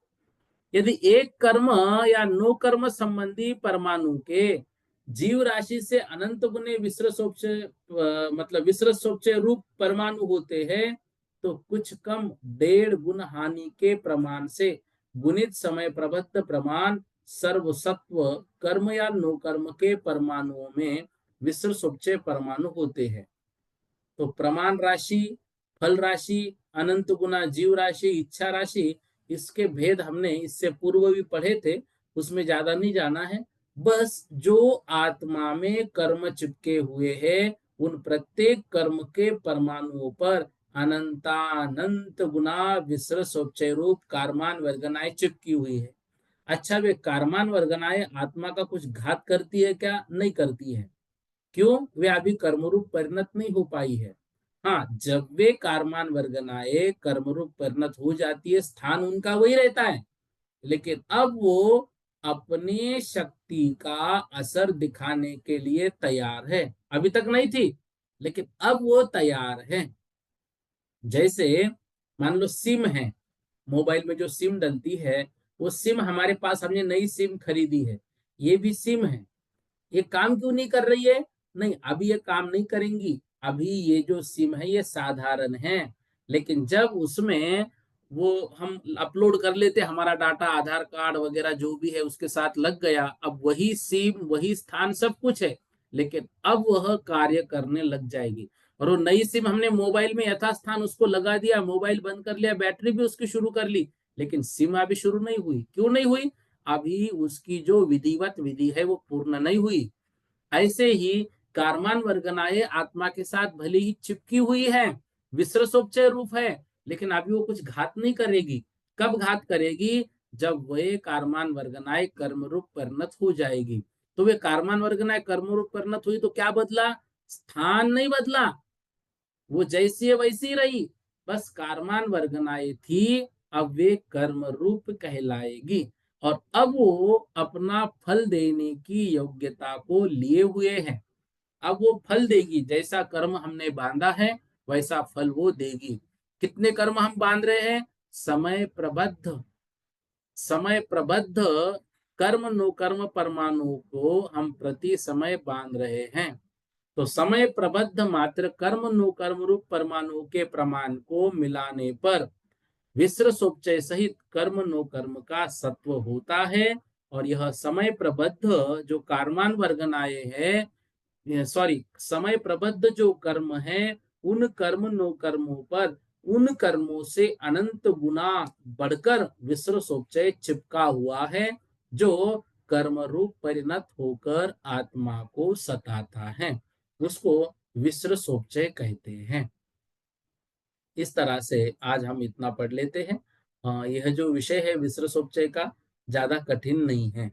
यदि एक कर्म या नो कर्म संबंधी परमाणु के जीव राशि से अनंत गुने विश्र सोपचय मतलब विश्र सोपचय रूप परमाणु होते हैं, तो कुछ कम 1.5 गुण हानि के प्रमाण से गुणित समय प्रबद्ध प्रमाण सर्वसत्व कर्म या नो कर्म के परमाणुओं में विश्व सोपचय परमाणु होते हैं। तो प्रमाण राशि, फल राशि अनंत गुना जीव राशि, इच्छा राशि, इसके भेद हमने इससे पूर्व भी पढ़े थे, उसमें ज्यादा नहीं जाना है। बस जो आत्मा में कर्म चिपके हुए हैं, उन प्रत्येक कर्म के परमाणुओं पर अनंतानंत गुना विसृसोपचय रूप कारमान वर्गनाएं चिपकी हुई है। अच्छा, वे कारमान वर्गनाएं आत्मा का कुछ घात करती है क्या? नहीं करती है। क्यों? वे अभी कर्मरूप परिणत नहीं हो पाई है। हाँ, जब वे कारमान वर्गनाएं कर्मरूप परिणत हो जाती है, स्थान उनका वही रहता है, लेकिन अब वो अपनी शक्ति का असर दिखाने के लिए तैयार है। अभी तक नहीं थी, लेकिन अब वो तैयार है। जैसे मान लो सिम है, मोबाइल में जो सिम डलती है, वो सिम हमारे पास, हमने नई सिम खरीदी है, ये भी सिम है। ये काम क्यों नहीं कर रही है? नहीं, अभी ये काम नहीं करेंगी। अभी ये जो सिम है ये साधारण है, लेकिन जब उसमें वो हम अपलोड कर लेते, हमारा डाटा, आधार कार्ड वगैरह जो भी है उसके साथ लग गया, अब वही सिम, वही स्थान, सब कुछ है, लेकिन अब वह कार्य करने लग जाएगी। और वो नई सिम हमने मोबाइल में यथास्थान उसको लगा दिया, मोबाइल बंद कर लिया, बैटरी भी उसकी शुरू कर ली, लेकिन सिम अभी शुरू नहीं हुई। क्यों नहीं हुई? अभी उसकी जो विधिवत विधि है वो पूर्ण नहीं हुई। ऐसे ही कारमान वर्गनाएं आत्मा के साथ भले ही चिपकी हुई है, विसृसोपचय रूप है, लेकिन अभी वो कुछ घात नहीं करेगी। कब घात करेगी? जब वे कारमान वर्गनाएं कर्मरूप परिणत हो जाएगी। तो वे कारमान वर्गनाएं कर्मरूप परिणत हुई तो क्या बदला? स्थान नहीं बदला, वो जैसी है वैसी रही, बस कारमान वर्गनाएं थी, अब वे कर्म रूप कहलाएगी। और अब वो अपना फल देने की योग्यता को लिए हुए हैं। अब वो फल देगी, जैसा कर्म हमने बांधा है वैसा फल वो देगी। कितने कर्म हम बांध रहे हैं? समय प्रबद्ध, समय प्रबद्ध कर्म नो कर्म परमाणु को हम प्रति समय बांध रहे हैं। तो समय प्रबद्ध मात्र कर्म नो कर्म रूप परमाणु के प्रमाण को मिलाने पर विसृसोपचय सहित कर्म नो कर्म का सत्व होता है। और यह समय प्रबद्ध जो कारमान वर्गनाएं है, सॉरी, समय प्रबद्ध जो कर्म है, उन कर्म नो कर्मों पर उन कर्मों से अनंत गुना बढ़कर विसृसोपचय चिपका हुआ है, जो कर्म रूप परिणत होकर आत्मा को सताता है, उसको विसृसोपचय कहते हैं। इस तरह से आज हम इतना पढ़ लेते हैं। यह जो विषय है विसृसोपचय का, ज्यादा कठिन नहीं है।